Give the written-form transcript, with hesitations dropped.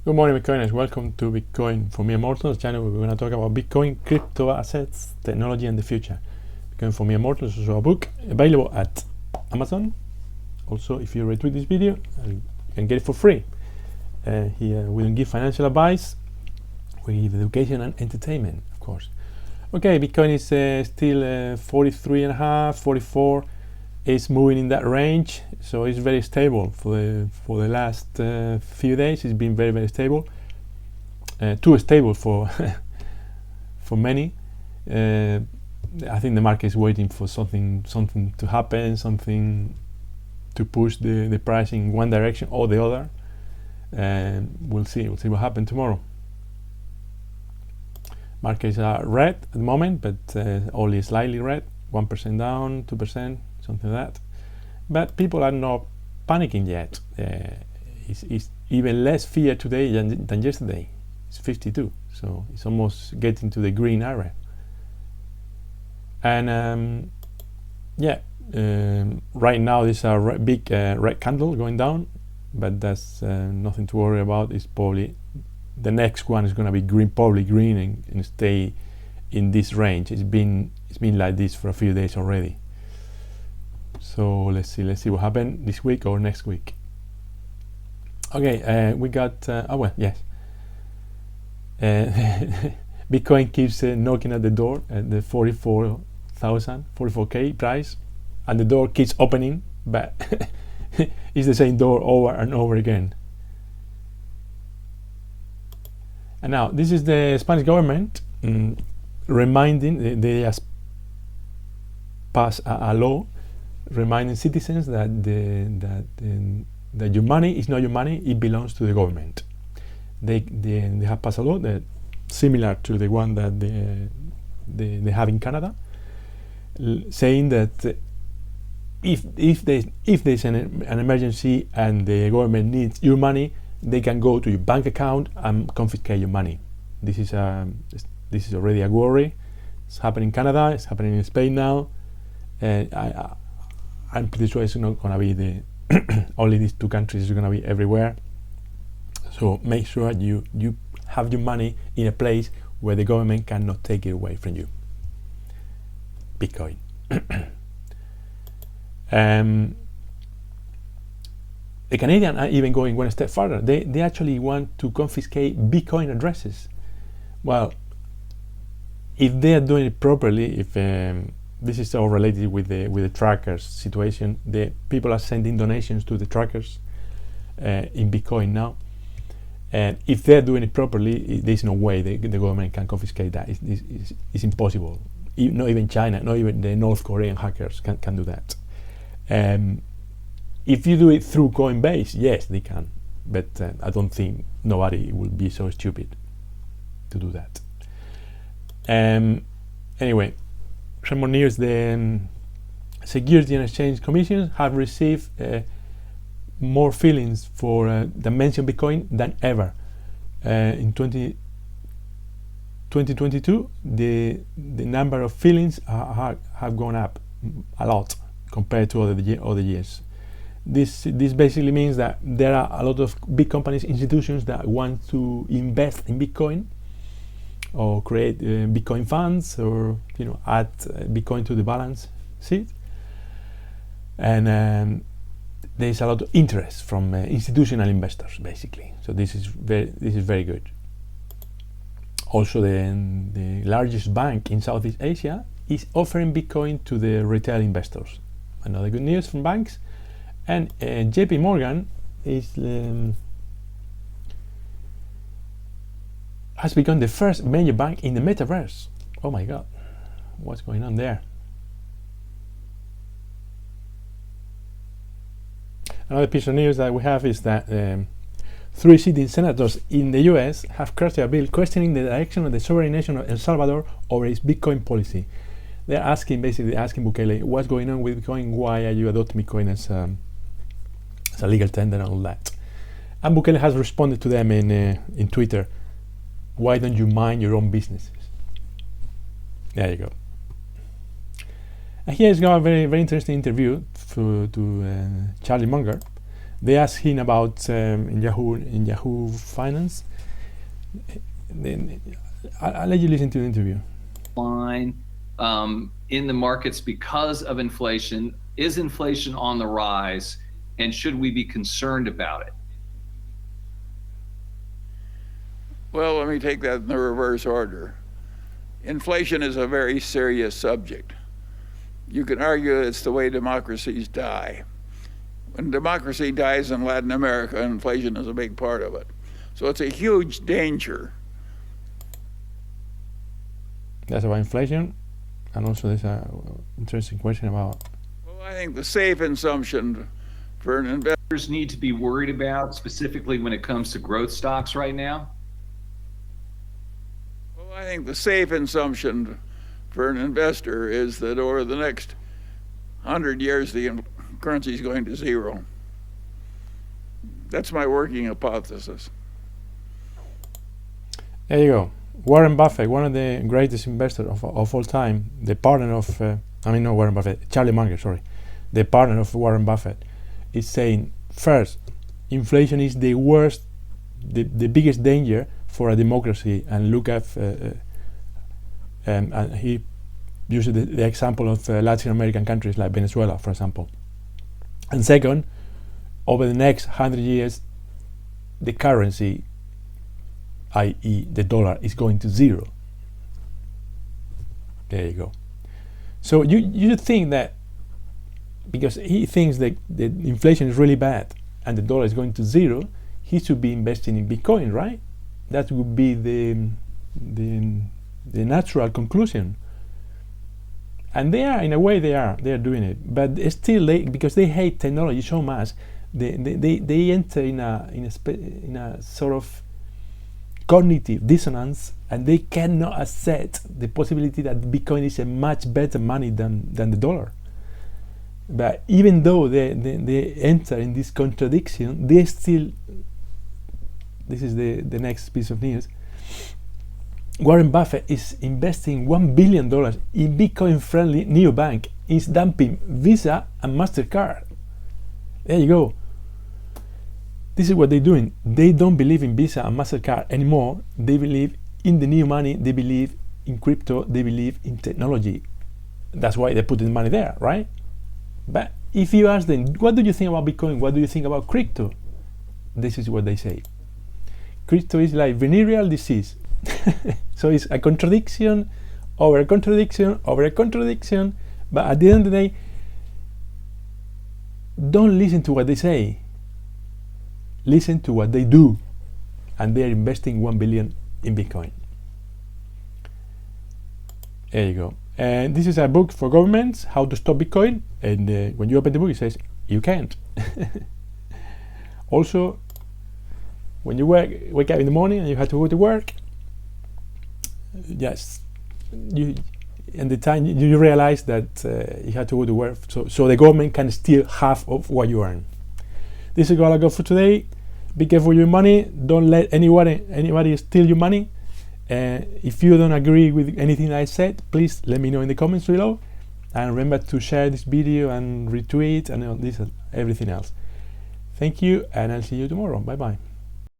Good morning, Bitcoiners. Welcome to Bitcoin for Mere Mortals channel. We're going to talk about Bitcoin, crypto assets, technology, and the future. Bitcoin for Mere Mortals is also a book available at Amazon. Also, if you retweet this video, you can get it for free. Here we don't give financial advice. We give education and entertainment, of course. Okay, Bitcoin is still 43.5, 44. It's moving in that range, so it's very stable for the last few days. It's been very, very stable. Too stable for for many. I think the market is waiting for something to happen, something to push the price in one direction or the other. We'll see what happens tomorrow. Markets are red at the moment, but only slightly red. 1% down, 2%. Something like that, but people are not panicking yet. It's even less fear today than yesterday. It's 52, so it's almost getting to the green area. And right now there's a big red candle going down, but that's nothing to worry about. It's probably the next one is going to be green, probably green, and stay in this range. It's been like this for a few days already. So let's see what happened this week or next week. Okay, we got Bitcoin keeps knocking at the door at the 44K price, and the door keeps opening, but it's the same door over and over again. And now this is the Spanish government reminding, they just passed a law reminding citizens that your money is not your money; it belongs to the government. They have passed a law that similar to the one that they have in Canada, saying that if there's an emergency and the government needs your money, they can go to your bank account and confiscate your money. This is already a worry. It's happening in Canada. It's happening in Spain now. I'm pretty sure it's not going to be only these two countries. It's going to be everywhere. So make sure you have your money in a place where the government cannot take it away from you. Bitcoin. The Canadians are even going one step further. They actually want to confiscate Bitcoin addresses. Well, if they are doing it properly, if this is all related with the trackers situation. The people are sending donations to the trackers in Bitcoin now, and if they're doing it properly, there's no way the government can confiscate that. It's impossible. Not even China, not even the North Korean hackers can do that. If you do it through Coinbase, yes, they can, but I don't think nobody will be so stupid to do that. Anyway. Some more news. The Security and Exchange Commission have received more fillings for the mentioned Bitcoin than ever. In 2022, the number of fillings have gone up a lot compared to other years. This basically means that there are a lot of big companies, institutions that want to invest in Bitcoin, or create Bitcoin funds, or add Bitcoin to the balance sheet, and there's a lot of interest from institutional investors, basically. So this is very good. Also, the largest bank in Southeast Asia is offering Bitcoin to the retail investors. Another good news from banks, and JP Morgan has become the first major bank in the metaverse. Oh my God, what's going on there? Another piece of news that we have is that 3 sitting senators in the US have crafted a bill questioning the direction of the sovereign nation of El Salvador over its Bitcoin policy. They're basically asking Bukele, what's going on with Bitcoin? Why are you adopting Bitcoin as a legal tender and all that? And Bukele has responded to them in Twitter. Why don't you mind your own businesses? There you go. And here is got a very, very interesting interview to Charlie Munger, They asked him about in Yahoo Finance. Then I'll let you listen to the interview. Line in the markets because of inflation. Is inflation on the rise, and should we be concerned about it? Well, let me take that in the reverse order. Inflation is a very serious subject. You can argue it's the way democracies die. When democracy dies in Latin America, inflation is a big part of it. So it's a huge danger. That's about inflation, and also there's an interesting question about. Well, I think the safe assumption for an investor Need to be worried about, specifically when it comes to growth stocks right now? Well, I think the safe assumption for an investor is that over the next 100 years, the currency is going to zero. That's my working hypothesis. There you go. Warren Buffett, one of the greatest investors of all time, the partner of, not Warren Buffett, Charlie Munger, sorry, the partner of Warren Buffett, is saying, first, inflation is the worst, the biggest danger for a democracy, and look at, and he uses the example of Latin American countries like Venezuela, for example. And second, over the next 100 years, the currency, i.e. the dollar, is going to zero. There you go. So you think that because he thinks that the inflation is really bad and the dollar is going to zero, he should be investing in Bitcoin, right? That would be the natural conclusion. And they are, in a way, they are doing it. But still, because they hate technology so much, they enter in a sort of cognitive dissonance, and they cannot accept the possibility that Bitcoin is a much better money than the dollar. But even though they enter in this contradiction, they still, this is the next piece of news, Warren Buffett is investing $1 billion in Bitcoin-friendly neobank. Is dumping Visa and MasterCard. There you go. This is what they're doing. They don't believe in Visa and MasterCard anymore. They believe in the new money. They believe in crypto. They believe in technology. That's why they're putting money there, right? But if you ask them, what do you think about Bitcoin? What do you think about crypto? This is what they say. Crypto is like venereal disease. So it's a contradiction over a contradiction over a contradiction. But at the end of the day, don't listen to what they say. Listen to what they do, and they're investing $1 billion in Bitcoin. There you go. And this is a book for governments, How to Stop Bitcoin. And when you open the book, it says you can't. Also, when you wake up in the morning and you have to go to work, yes, and the time you realize that you have to go to work, so the government can steal half of what you earn. This is all I got for today. Be careful with your money. Don't let anybody steal your money. If you don't agree with anything I said, please let me know in the comments below. And remember to share this video and retweet and everything else. Thank you, and I'll see you tomorrow. Bye bye.